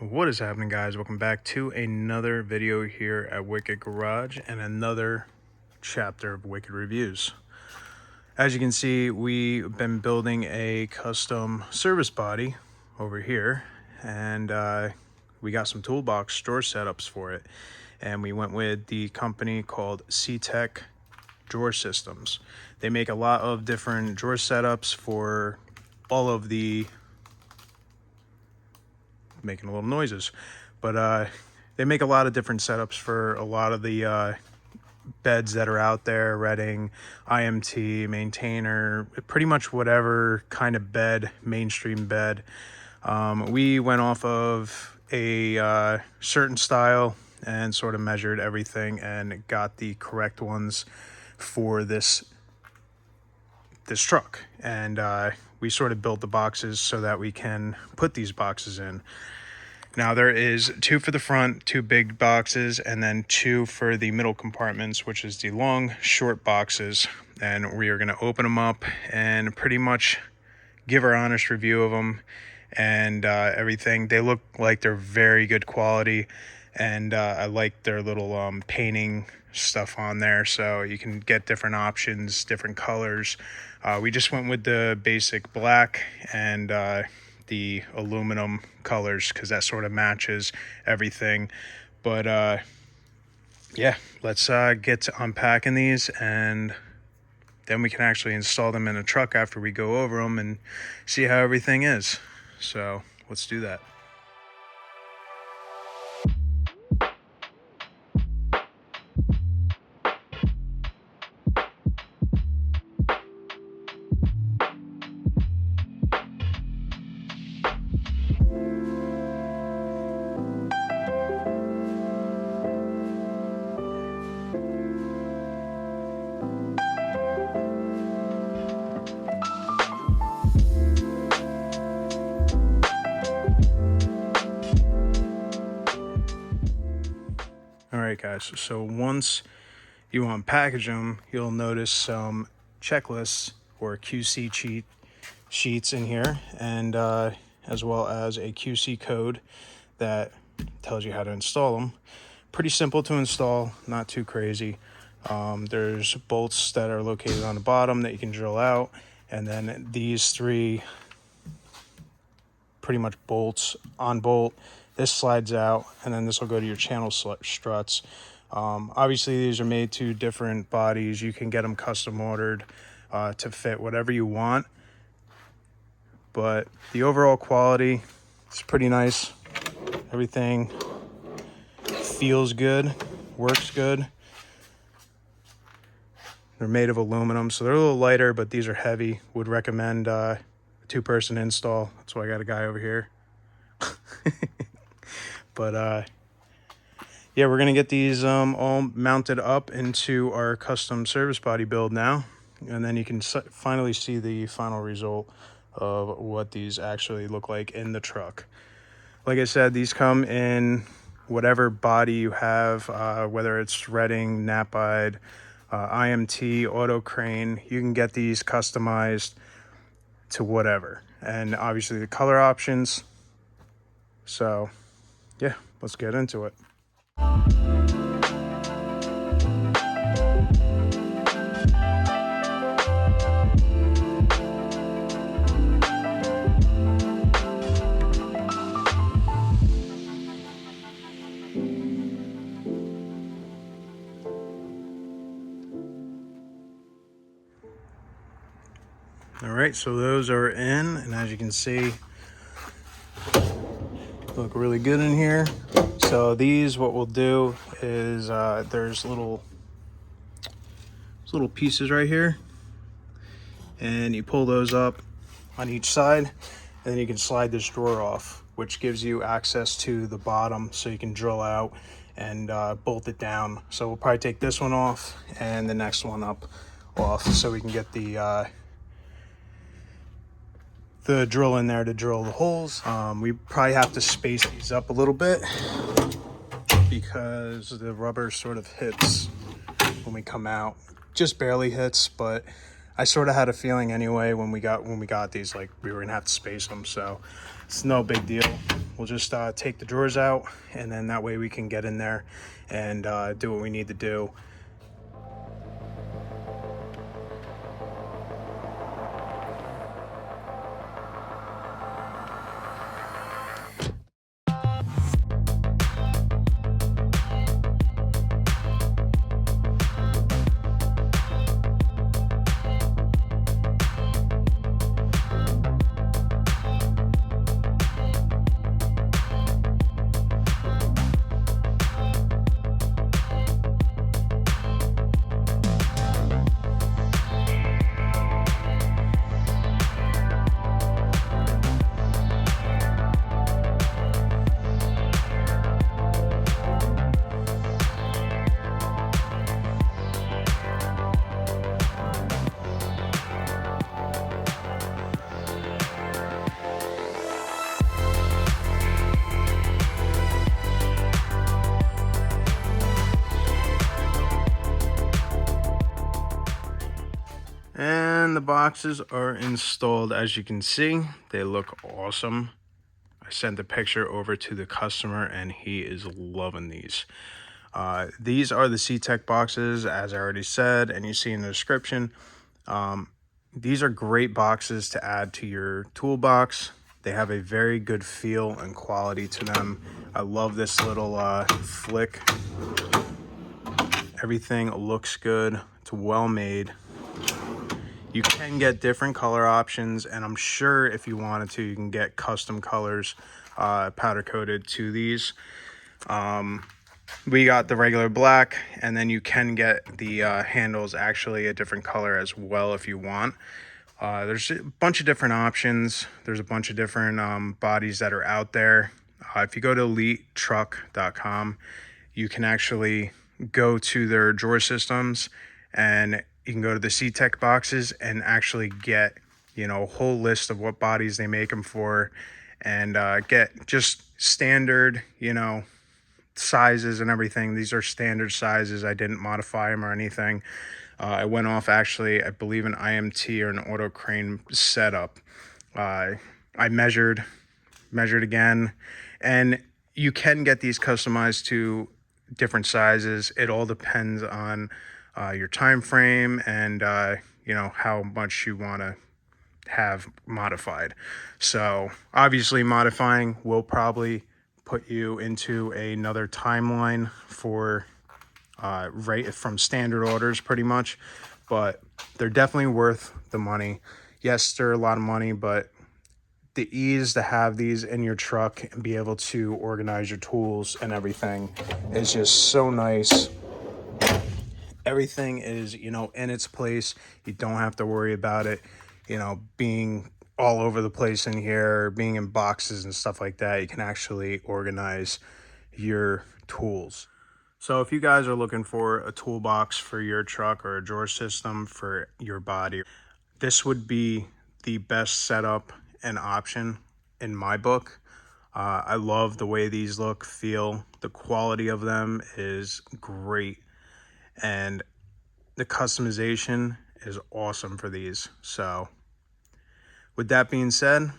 What is happening, guys? Welcome back to another video here at Wicked Garage and another chapter of Wicked Reviews. As you can see, we've been building a custom service body over here, and we got some Toolbox drawer setups for it, and we went with the company called Ctech drawer systems. They make a lot of different drawer setups for all of the making a little noises, but they make a lot of different setups for a lot of the beds that are out there: Redding, IMT, Maintainer, pretty much whatever kind of bed, mainstream bed. We went off of a certain style and sort of measured everything and got the correct ones for this truck, and we sort of built the boxes so that we can put these boxes in. Now there is two for the front, two big boxes, and then two for the middle compartments, which is the long short boxes, and we are going to open them up and pretty much give our honest review of them and everything. They look like they're very good quality, and I like their little painting stuff on there, so you can get different options, different colors. We just went with the basic black and the aluminum colors because that sort of matches everything. But yeah, let's get to unpacking these, and then we can actually install them in a truck after we go over them and see how everything is. So let's do that. Alright guys, so once you unpackage them, you'll notice some checklists or QC sheets in here, and as well as a QC code that tells you how to install them. Pretty simple to install, not too crazy. There's bolts that are located on the bottom that you can drill out, and then these three pretty much bolts on bolt. This slides out, and then this will go to your channel struts. Obviously these are made to different bodies. You can get them custom ordered to fit whatever you want, but the overall quality is pretty nice. Everything feels good, works good. They're made of aluminum, so they're a little lighter, but these are heavy. Would recommend a two-person install. That's why I got a guy over here. But yeah, we're gonna get these all mounted up into our custom service body build now, and then you can finally see the final result of what these actually look like in the truck. Like I said, these come in whatever body you have, whether it's Redding, Napide, IMT, Auto Crane. You can get these customized to whatever, and obviously the color options. So yeah, let's get into it. All right, so those are in, and as you can see, look really good in here. So these, what we'll do is there's little pieces right here, and you pull those up on each side, and then you can slide this drawer off, which gives you access to the bottom, so you can drill out and bolt it down. So we'll probably take this one off and the next one off, so we can get the drill in there to drill the holes. We probably have to space these up a little bit because the rubber sort of hits when we come out. Just barely hits, but I sort of had a feeling anyway when we got these, like we were gonna have to space them, so it's no big deal. we'll just take the drawers out, and then that way we can get in there and do what we need to do. And the boxes are installed. As you can see, they look awesome. I sent the picture over to the customer and he is loving these. These are the Ctech boxes, as I already said, and you see in the description. These are great boxes to add to your toolbox. They have a very good feel and quality to them. I love this little flick. Everything looks good. It's well made. You can get different color options, and I'm sure if you wanted to, you can get custom colors powder coated to these. We got the regular black, and then you can get the handles actually a different color as well if you want. There's a bunch of different options. There's a bunch of different bodies that are out there. If you go to EliteTruck.com, you can actually go to their drawer systems, and you can go to the Ctech boxes and actually get, a whole list of what bodies they make them for, and get just standard, sizes and everything. These are standard sizes. I didn't modify them or anything. I went off actually, I believe, an IMT or an auto crane setup. I measured again, and you can get these customized to different sizes. It all depends on your time frame and how much you want to have modified. So obviously modifying will probably put you into another timeline for right from standard orders pretty much, but they're definitely worth the money. Yes, they're a lot of money, but the ease to have these in your truck and be able to organize your tools and everything is just so nice. Everything is, in its place. You don't have to worry about it, being all over the place in here, being in boxes and stuff like that. You can actually organize your tools. So if you guys are looking for a toolbox for your truck or a drawer system for your body, this would be the best setup and option in my book. I love the way these look, feel. The quality of them is great, and the customization is awesome for these. So with that being said,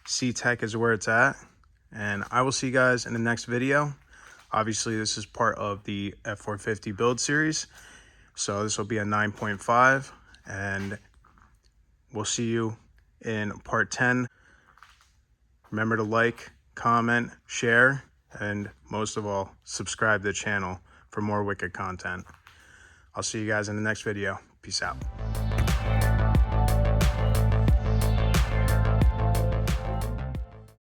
Ctech is where it's at, and I will see you guys in the next video. Obviously, this is part of the F450 build series, so this will be a 9.5, and we'll see you in part 10. Remember to like, comment, share, and most of all, subscribe to the channel for more wicked content. I'll see you guys in the next video. Peace out.